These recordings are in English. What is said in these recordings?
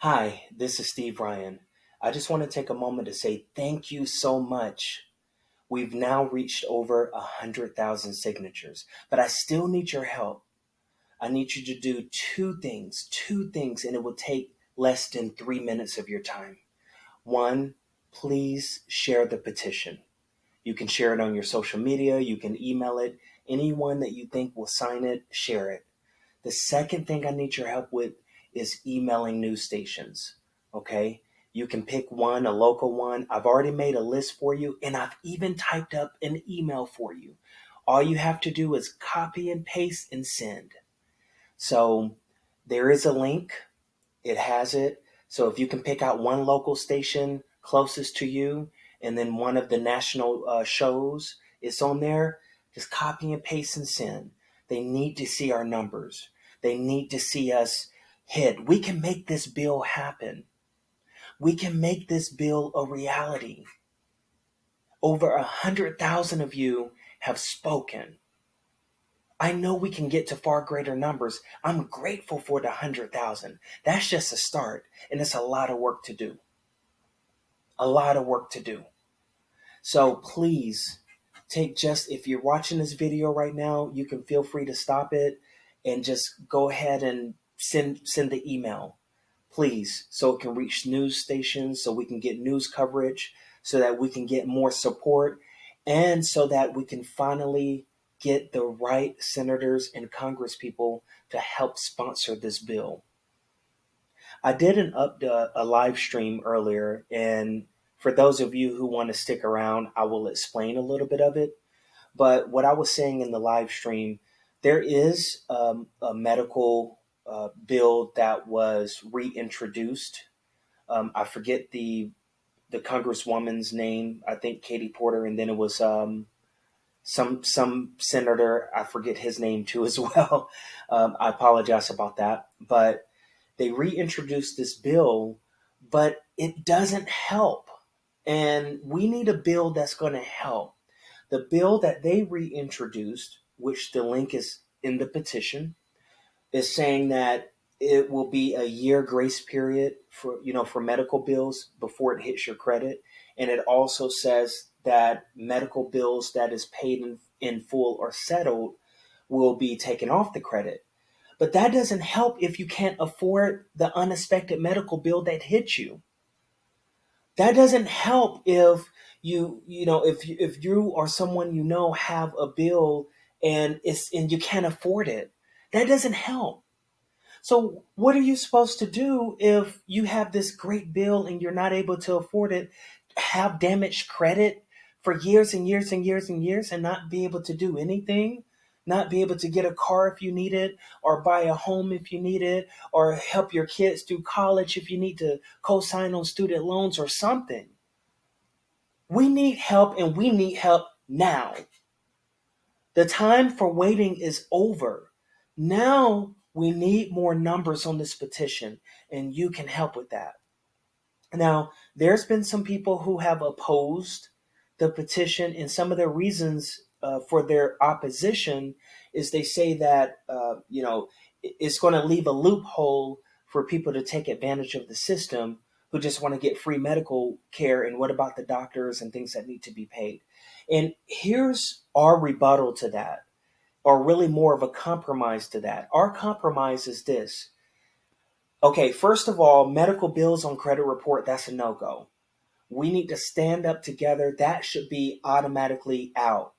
Hi, this is Steve Ryan. I just want to take a moment to say thank you so much. We've now reached over 100,000 signatures, but I still need your help. I need you to do two things, and it will take less than 3 minutes of your time. One, please share the petition. You can share it on your social media, you can email it. Anyone that you think will sign it, share it. The second thing I need your help with is emailing news stations. Okay? You can pick one, a local one. I've already made a list for you, and I've even typed up an email for you. All you have to do is copy and paste and send. So there is a link, it has it. So if you can pick out one local station closest to you, and then one of the national shows is on there, just copy and paste and send. They need to see our numbers. They need to see us hit. We can make this bill happen. We can make this bill a reality. Over 100,000 of you have spoken. I know we can get to far greater numbers. I'm grateful for the 100,000. That's just a start, and it's a lot of work to do. A lot of work to do. So please if you're watching this video right now, you can feel free to stop it and just go ahead and send the email, please, so it can reach news stations, so we can get news coverage, so that we can get more support, and so that we can finally get the right senators and congresspeople to help sponsor this bill. I did a live stream earlier, and for those of you who want to stick around, I will explain a little bit of it. But what I was saying in the live stream, there is a medical bill that was reintroduced. I forget the congresswoman's name. I think Katie Porter, and then it was some senator. I forget his name too as well. I apologize about that, but they reintroduced this bill, but it doesn't help. And we need a bill that's going to help. The bill that they reintroduced, which the link is in the petition, is saying that it will be a year grace period for medical bills before it hits your credit. And it also says that medical bills that is paid in full or settled will be taken off the credit. But that doesn't help if you can't afford the unexpected medical bill that hits you. That doesn't help if if you or someone have a bill and you can't afford it. That doesn't help. So what are you supposed to do if you have this great bill and you're not able to afford it, have damaged credit for years and years and years and years, and not be able to do anything? Not be able to get a car if you need it, or buy a home if you need it, or help your kids through college if you need to co-sign on student loans or something. We need help, and we need help now. The time for waiting is over. Now we need more numbers on this petition, and you can help with that. Now, there's been some people who have opposed the petition, and some of the reasons for their opposition is they say that it's going to leave a loophole for people to take advantage of the system who just want to get free medical care. And what about the doctors and things that need to be paid? And here's our rebuttal to that, or really more of a compromise to that. Our compromise is this. Okay, first of all, medical bills on credit report, that's a no-go. We need to stand up together. That should be automatically out.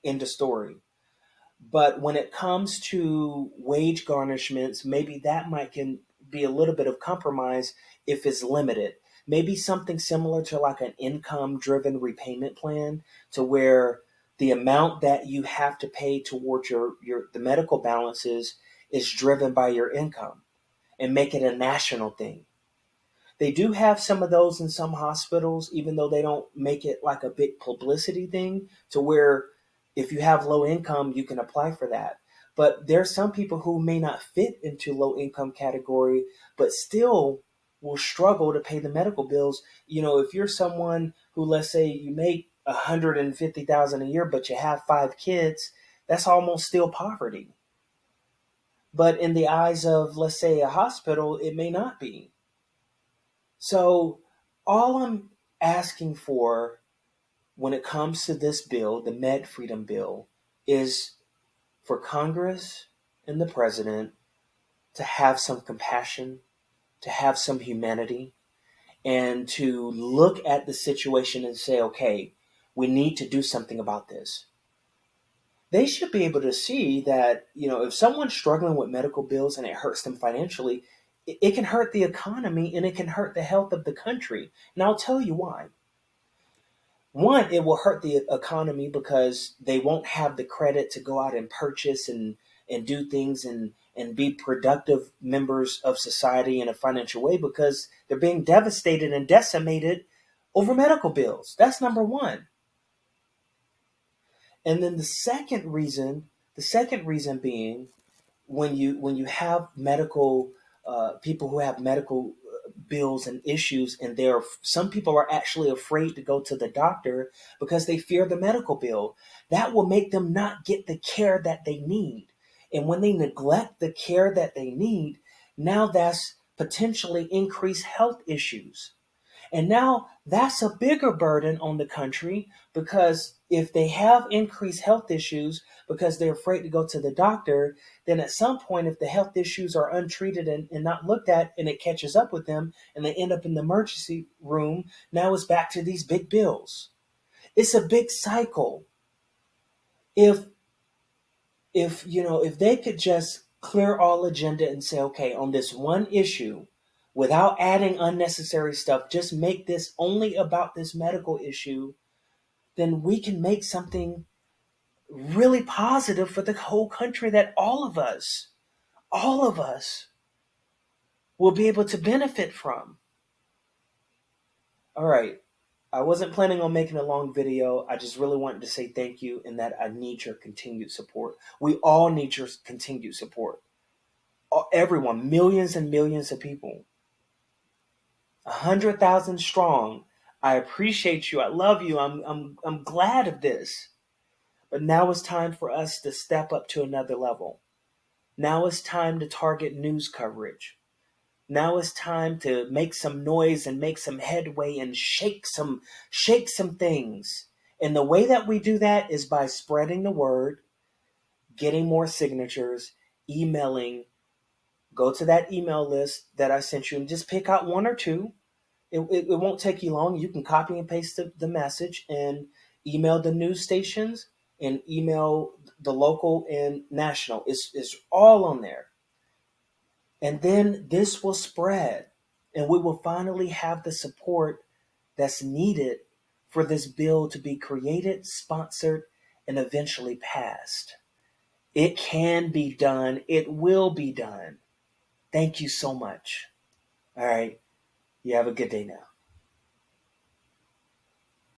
End of story. But when it comes to wage garnishments, maybe that can be a little bit of compromise if it's limited. Maybe something similar to like an income-driven repayment plan, to where the amount that you have to pay towards the medical balances is driven by your income, and make it a national thing. They do have some of those in some hospitals, even though they don't make it like a big publicity thing, to where if you have low income, you can apply for that. But there's some people who may not fit into low income category, but still will struggle to pay the medical bills. If you're someone who, let's say you make 150,000 a year, but you have 5 kids, that's almost still poverty. But in the eyes of, let's say, a hospital, it may not be. So all I'm asking for when it comes to this bill, the Med Freedom Bill, is for Congress and the president to have some compassion, to have some humanity, and to look at the situation and say, okay, we need to do something about this. They should be able to see that, if someone's struggling with medical bills and it hurts them financially, it can hurt the economy and it can hurt the health of the country. And I'll tell you why. One, it will hurt the economy because they won't have the credit to go out and purchase and do things and be productive members of society in a financial way because they're being devastated and decimated over medical bills. That's number one. And then the second reason being, when you have medical people who have medical bills and issues, and some people are actually afraid to go to the doctor because they fear the medical bill. That will make them not get the care that they need. And when they neglect the care that they need, now that's potentially increased health issues. And now that's a bigger burden on the country because if they have increased health issues because they're afraid to go to the doctor, then at some point, if the health issues are untreated and not looked at and it catches up with them and they end up in the emergency room, now it's back to these big bills. It's a big cycle. If if they could just clear all agenda and say, okay, on this one issue, without adding unnecessary stuff, just make this only about this medical issue, then we can make something really positive for the whole country that all of us will be able to benefit from. All right. I wasn't planning on making a long video. I just really wanted to say thank you and that I need your continued support. We all need your continued support. Everyone, millions and millions of people, 100,000 strong. I appreciate you. I love you. I'm glad of this. But now it's time for us to step up to another level. Now it's time to target news coverage. Now it's time to make some noise and make some headway and shake some things. And the way that we do that is by spreading the word, getting more signatures, emailing. Go to that email list that I sent you and just pick out one or two. It won't take you long. You can copy and paste the message and email the news stations and email the local and national. It's all on there. And then this will spread and we will finally have the support that's needed for this bill to be created, sponsored, and eventually passed. It can be done. It will be done. Thank you so much. All right. You have a good day now.